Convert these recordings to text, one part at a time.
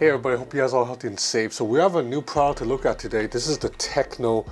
Hey everybody, hope you guys are all healthy and safe. So we have a new product to look at today. This is the Tecno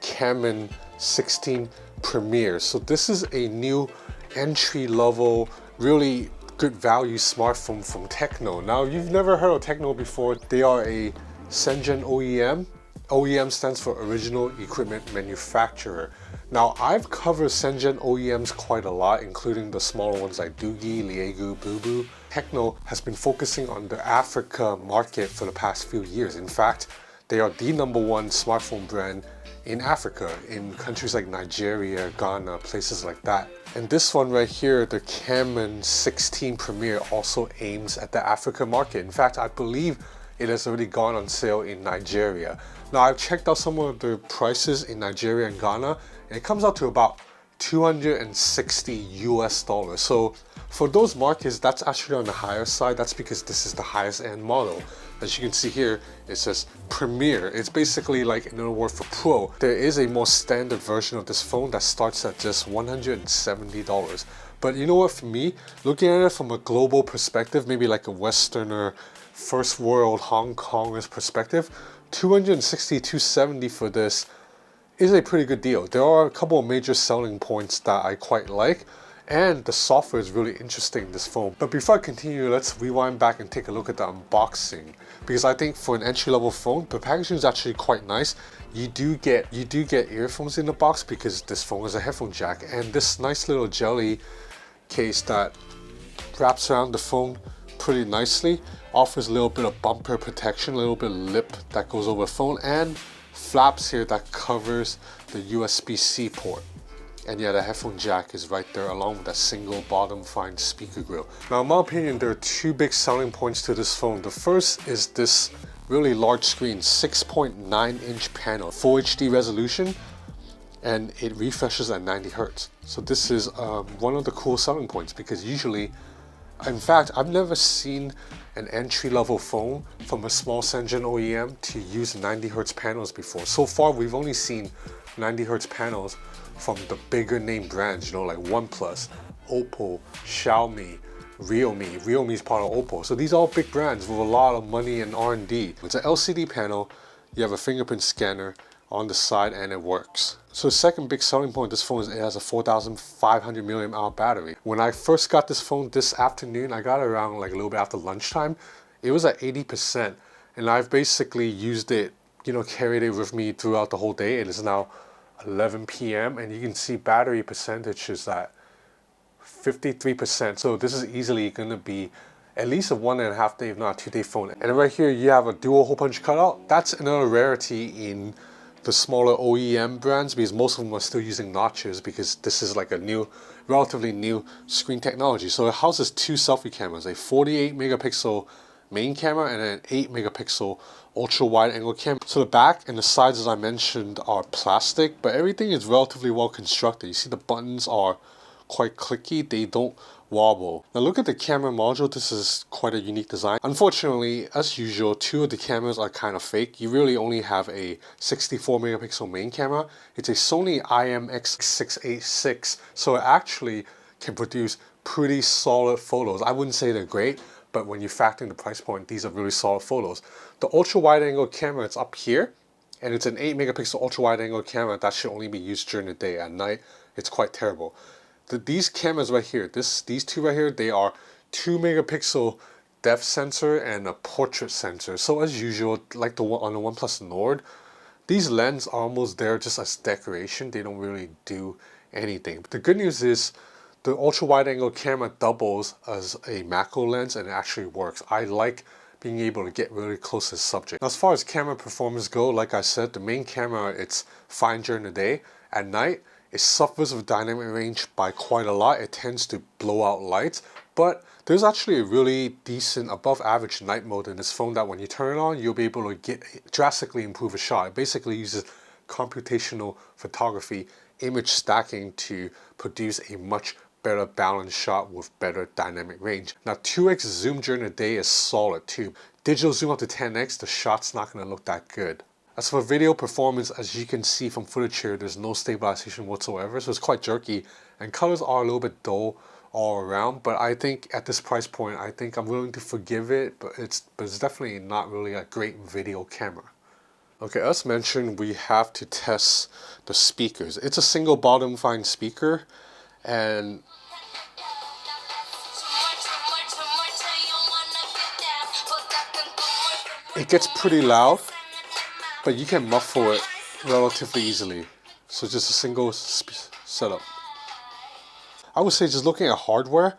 Camon 16 Premier. So this is a new entry-level, really good value smartphone from Tecno. Now, if you've never heard of Tecno before, they are a Shenzhen OEM. OEM stands for Original Equipment Manufacturer. Now, I've covered Shenzhen OEMs quite a lot, including the smaller ones like Doogie, Liegu, Bubu. Tecno has been focusing on the Africa market for the past few years. In fact, they are the #1 smartphone brand in Africa, in countries like Nigeria, Ghana, places like that. And this one right here, the Camon 16 Premier, also aims at the Africa market. In fact, I believe it has already gone on sale in Nigeria. Now, I've checked out some of the prices in Nigeria and Ghana, and it comes out to about $260 US. So for those markets, that's actually on the higher side. That's because this is the highest end model. As you can see here, it says Premier. It's basically like another word for Pro. There is a more standard version of this phone that starts at just $170. But you know what, for me, looking at it from a global perspective, maybe like a Westerner, first world Hong Kongers perspective, $260, $270 for this is a pretty good deal. There are a couple of major selling points that I quite like, and the software is really interesting in this phone. But before I continue, let's rewind back and take a look at the unboxing, because I think for an entry-level phone, the packaging is actually quite nice. You do get earphones in the box because this phone has a headphone jack, and this nice little jelly case that wraps around the phone pretty nicely offers a little bit of bumper protection, a little bit of lip that goes over the phone, and flaps here that covers the USB-C port. And yeah, the headphone jack is right there along with that single bottom fine speaker grill. Now, in my opinion, there are two big selling points to this phone. The first is this really large screen, 6.9-inch panel, full HD resolution, and it refreshes at 90 Hertz. So this is one of the cool selling points, because usually, in fact, I've never seen an entry-level phone from a small Shenzhen OEM to use 90 Hertz panels before. So far, we've only seen 90 Hertz panels from the bigger name brands, you know, like OnePlus, Oppo, Xiaomi, Realme. Realme is part of Oppo. So these are all big brands with a lot of money and R&D. It's an LCD panel, you have a fingerprint scanner on the side, and it works. So the second big selling point of this phone is it has a 4,500 mAh battery. When I first got this phone this afternoon, I got it around like a little bit after lunchtime. It was at 80%, and I've basically used it, you know, carried it with me throughout the whole day. It is now 11 p.m. and you can see battery percentage is at 53%. So this is easily going to be at least a 1.5 day, if not a 2-day phone. And right here you have a dual hole punch cutout. That's another rarity in the smaller OEM brands, because most of them are still using notches, because this is like a new, relatively new screen technology. So it houses two selfie cameras, a 48 megapixel main camera and an 8 megapixel ultra wide angle camera. So the back and the sides, as I mentioned, are plastic, but everything is relatively well constructed. You see the buttons are quite clicky, they don't wobble. Now look at the camera module. This is quite a unique design. Unfortunately, as usual, two of the cameras are kind of fake. You really only have a 64 megapixel main camera. It's a Sony IMX686, so it actually can produce pretty solid photos. I wouldn't say they're great, but when you factor in the price point, these are really solid photos. The ultra wide angle camera, it's up here, and it's an 8 megapixel ultra wide angle camera that should only be used during the day. At night, it's quite terrible. These cameras right here, these two right here, they are 2 megapixel depth sensor and a portrait sensor. So as usual, like the one on the OnePlus Nord, these lenses are almost there just as decoration. They don't really do anything. But the good news is the ultra wide angle camera doubles as a macro lens, and it actually works. I like being able to get really close to the subject. Now, as far as camera performance go, like I said, the main camera, it's fine during the day. At night, it suffers with dynamic range by quite a lot. It tends to blow out lights, but there's actually a really decent above average night mode in this phone that when you turn it on, you'll be able to drastically improve a shot. It basically uses computational photography, image stacking to produce a much better balanced shot with better dynamic range. Now 2x zoom during the day is solid too. Digital zoom up to 10x, the shot's not going to look that good. As for video performance, as you can see from footage here, there's no stabilization whatsoever, so it's quite jerky, and colors are a little bit dull all around. But I think at this price point, I think I'm willing to forgive it, but it's definitely not really a great video camera. Okay, as mentioned, we have to test the speakers. It's a single bottom fine speaker, and it gets pretty loud, but you can muffle it relatively easily. So just a single setup. I would say just looking at hardware,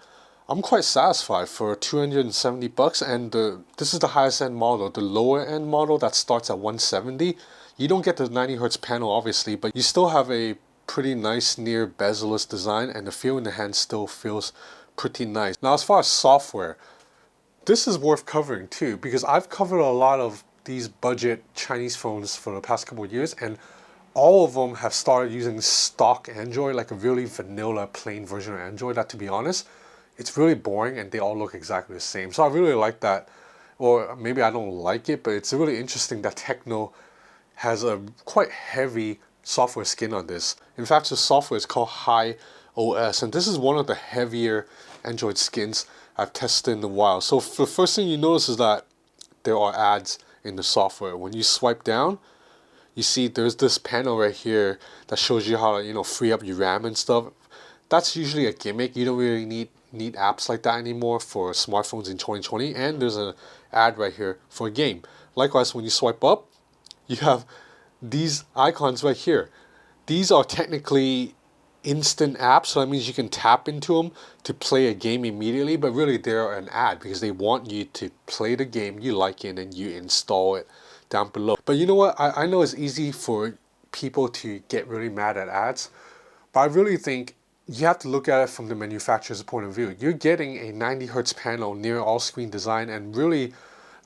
I'm quite satisfied for 270 bucks, and this is the highest end model. The lower end model that starts at 170, you don't get the 90 hertz panel obviously, but you still have a pretty nice near bezel-less design, and the feel in the hand still feels pretty nice. Now as far as software, this is worth covering too, because I've covered a lot of these budget Chinese phones for the past couple of years, and all of them have started using stock Android, like a really vanilla plain version of Android that, to be honest, it's really boring and they all look exactly the same. So I really like that, or maybe I don't like it, but it's really interesting that Tecno has a quite heavy software skin on this. In fact, the software is called Hi OS, and this is one of the heavier Android skins I've tested in a while. So the first thing you notice is that there are ads in the software. When you swipe down, you see there's this panel right here that shows you how to, you know, free up your RAM and stuff. That's usually a gimmick. You don't really need apps like that anymore for smartphones in 2020. And there's an ad right here for a game. Likewise, when you swipe up, you have these icons right here. These are technically instant apps, so that means you can tap into them to play a game immediately, but really they're an ad because they want you to play the game you like it and you install it down below. But you know what, I know it's easy for people to get really mad at ads, but I really think you have to look at it from the manufacturer's point of view. You're getting a 90 hertz panel, near all screen design, and really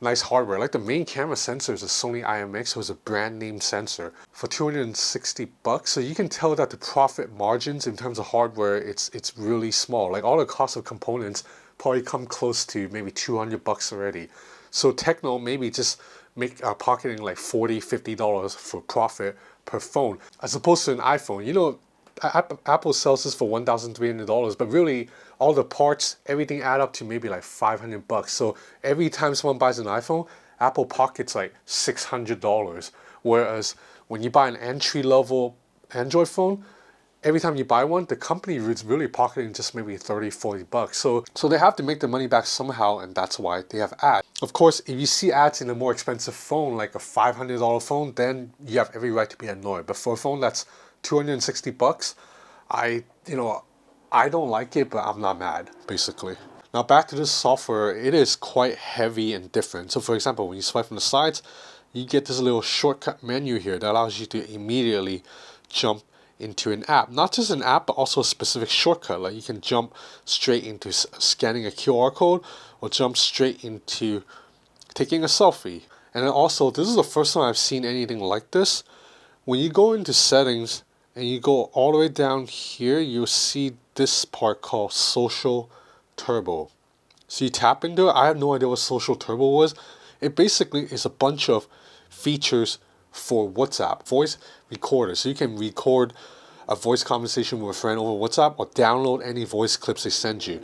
nice hardware. Like the main camera sensor is a Sony IMX, so it's a brand name sensor for 260 bucks. So you can tell that the profit margins in terms of hardware, it's really small. Like all the cost of components probably come close to maybe 200 bucks already. So Tecno maybe just pocketing like $40-50 for profit per phone, as opposed to an iPhone. You know, Apple sells this for $1,300, but really all the parts, everything add up to maybe like 500 bucks. So every time someone buys an iPhone, Apple pockets like $600. Whereas when you buy an entry-level Android phone, every time you buy one, the company is really pocketing just maybe 30-40 bucks. So they have to make the money back somehow, and that's why they have ads. Of course, if you see ads in a more expensive phone, like a $500 phone, then you have every right to be annoyed. But for a phone that's 260 bucks, I don't like it, but I'm not mad, basically. Now back to this software, it is quite heavy and different. So for example, when you swipe from the sides, you get this little shortcut menu here that allows you to immediately jump into an app. Not just an app, but also a specific shortcut. Like you can jump straight into scanning a QR code, or jump straight into taking a selfie. And then also, this is the first time I've seen anything like this. When you go into settings, and you go all the way down here, you'll see this part called Social Turbo. So you tap into it. I have no idea what Social Turbo was. It basically is a bunch of features for WhatsApp, voice recorder. So you can record a voice conversation with a friend over WhatsApp, or download any voice clips they send you.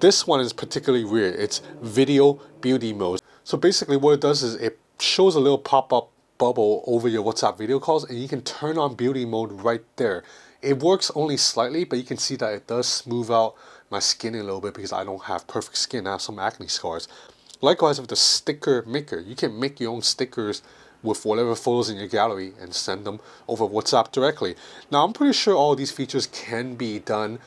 This one is particularly weird. It's video beauty mode. So basically what it does is it shows a little pop-up bubble over your WhatsApp video calls, and you can turn on beauty mode right there. It works only slightly, but you can see that it does smooth out my skin a little bit because I don't have perfect skin. I have some acne scars. Likewise with the sticker maker, you can make your own stickers with whatever photos in your gallery and send them over WhatsApp directly. Now I'm pretty sure all these features can be done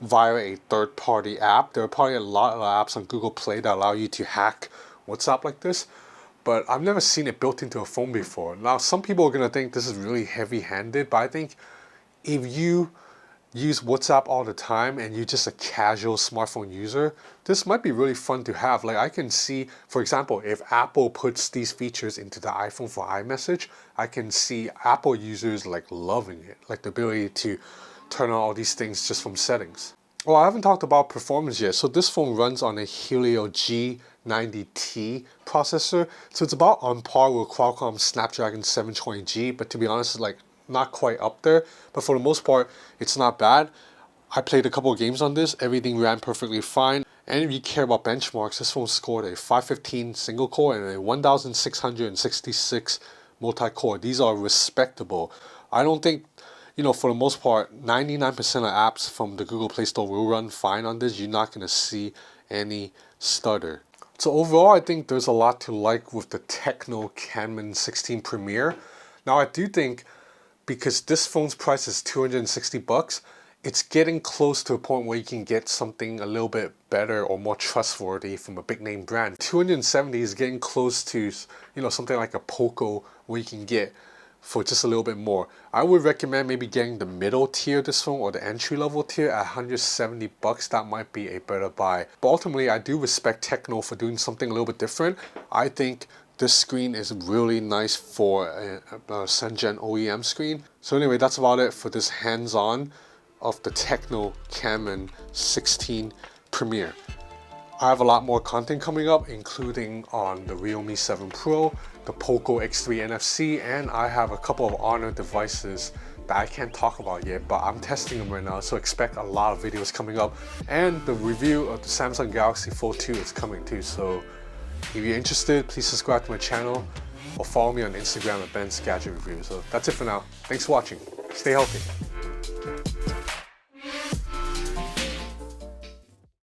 via a third-party app. There are probably a lot of apps on Google Play that allow you to hack WhatsApp like this, but I've never seen it built into a phone before. Now, some people are going to think this is really heavy-handed, but I think if you use WhatsApp all the time and you're just a casual smartphone user, this might be really fun to have. Like I can see, for example, if Apple puts these features into the iPhone for iMessage, I can see Apple users like loving it, like the ability to turn on all these things just from settings. Well, I haven't talked about performance yet. So this phone runs on a Helio G90T processor. So it's about on par with Qualcomm Snapdragon 720G, but to be honest, it's like not quite up there. But for the most part, it's not bad. I played a couple of games on this, everything ran perfectly fine. And if you care about benchmarks, this phone scored a 515 single core and a 1666 multi-core. These are respectable. I don't think, for the most part, 99% of apps from the Google Play Store will run fine on this. You're not going to see any stutter. So overall, I think there's a lot to like with the Tecno Camon 16 Premier. Now I do think, because this phone's price is 260 bucks, it's getting close to a point where you can get something a little bit better or more trustworthy from a big name brand. 270 is getting close to, something like a Poco where you can get for just a little bit more. I would recommend maybe getting the middle tier of this phone or the entry level tier at 170 bucks. That might be a better buy. But ultimately, I do respect Tecno for doing something a little bit different. I think this screen is really nice for a Shenzhen OEM screen. So anyway, that's about it for this hands-on of the Tecno Camon 16 Premier. I have a lot more content coming up, including on the Realme 7 Pro, the Poco X3 NFC, and I have a couple of Honor devices that I can't talk about yet, but I'm testing them right now, so expect a lot of videos coming up. And the review of the Samsung Galaxy Fold 2 is coming too, so if you're interested, please subscribe to my channel or follow me on Instagram at Ben's Gadget Review. So that's it for now. Thanks for watching. Stay healthy.